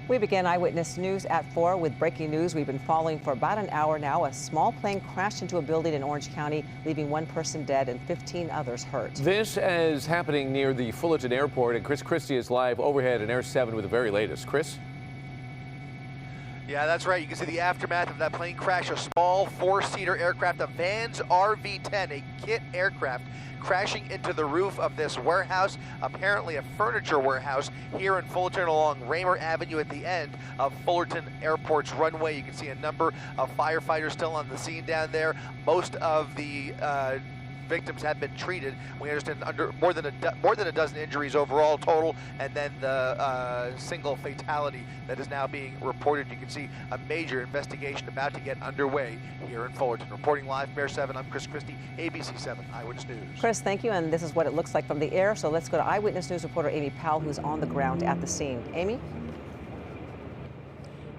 We begin Eyewitness News at 4 with breaking news we've been following for about an hour now. A small plane crashed into a building in Orange County, leaving one person dead and 15 others hurt. This is happening near the Fullerton airport, and Chris Christie is live overhead in Air 7 with the very latest. Chris? Yeah, that's right. You can see the aftermath of that plane crash. A small four-seater aircraft, a Vans RV-10, a kit aircraft, crashing into the roof of this warehouse, apparently a furniture warehouse here in Fullerton along Raymer Avenue at the end of Fullerton Airport's runway. You can see a number of firefighters still on the scene down there. Most of the victims have been treated. We understand under more than a dozen injuries overall total, and then the single fatality that is now being reported. You can see a major investigation about to get underway here in Fullerton. Reporting live from Air 7, I'm Chris Christie, ABC 7 Eyewitness News. Chris, thank you, and this is what it looks like from the air. So let's go to Eyewitness News reporter Amy Powell, who's on the ground at the scene. Amy?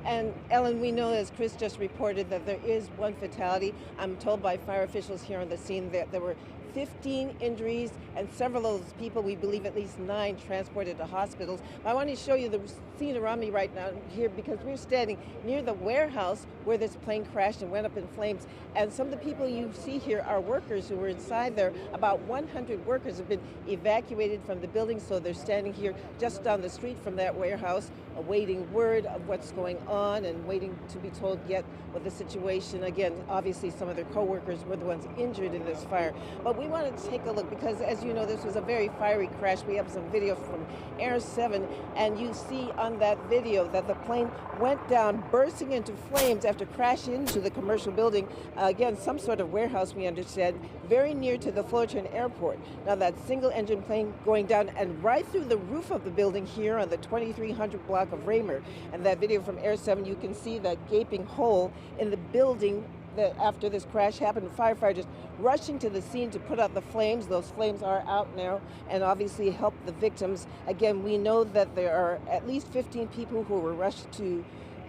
And Ellen, we know, as Chris just reported, that there is one fatality. I'm told by fire officials here on the scene that there were 15 injuries, and several of those people, we believe at least 9, transported to hospitals. I want to show you the scene around me right now here, because we're standing near the warehouse where this plane crashed and went up in flames. And some of the people you see here are workers who were inside there. About 100 workers have been evacuated from the building, so they're standing here just down the street from that warehouse, awaiting word of what's going on and waiting to be told yet what the situation. Again, obviously some of their co-workers were the ones injured in this fire. But we wanted to take a look because, as you know, this was a very fiery crash. We have some video from Air 7, and you see on that video that the plane went down, bursting into flames after crashing into the commercial building. Again, some sort of warehouse, we understand, very near to the Fullerton airport. Now, that single-engine plane going down and right through the roof of the building here on the 2300 block of Raymer. And that video from Air 7, you can see that gaping hole in the building that after this crash happened. Firefighters rushing to the scene to put out the flames. Those flames are out now and obviously help the victims. Again, we know that there are at least 15 people who were rushed to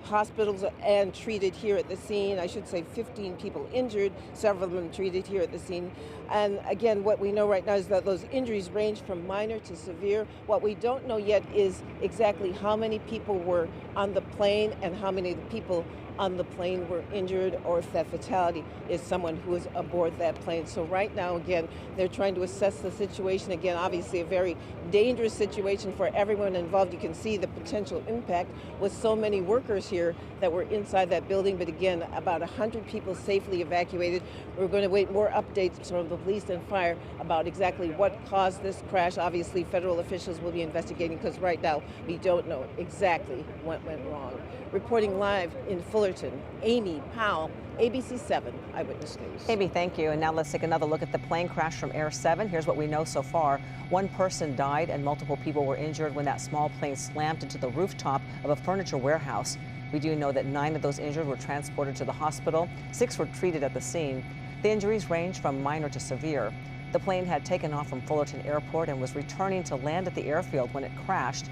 hospitals and treated here at the scene. I should say 15 people injured, several of them treated here at the scene. And again, what we know right now is that those injuries range from minor to severe. What we don't know yet is exactly how many people were on the plane and how many of the people on the plane were injured, or if that fatality is someone who was aboard that plane. So right now, again, they're trying to assess the situation. Again, obviously a very dangerous situation for everyone involved. You can see the potential impact with so many workers here that were inside that building. But again, about 100 people safely evacuated. We're going to wait more updates from the police and fire about exactly what caused this crash. Obviously, federal officials will be investigating, because right now we don't know exactly what went wrong. Reporting live in Fullerton, Amy Powell, ABC 7 Eyewitness News. Amy, thank you. And now let's take another look at the plane crash from Air 7. Here's what we know so far. One person died and multiple people were injured when that small plane slammed into the rooftop of a furniture warehouse. We do know that 9 of those injured were transported to the hospital. 6 were treated at the scene. The injuries range from minor to severe. The plane had taken off from Fullerton Airport and was returning to land at the airfield when it crashed.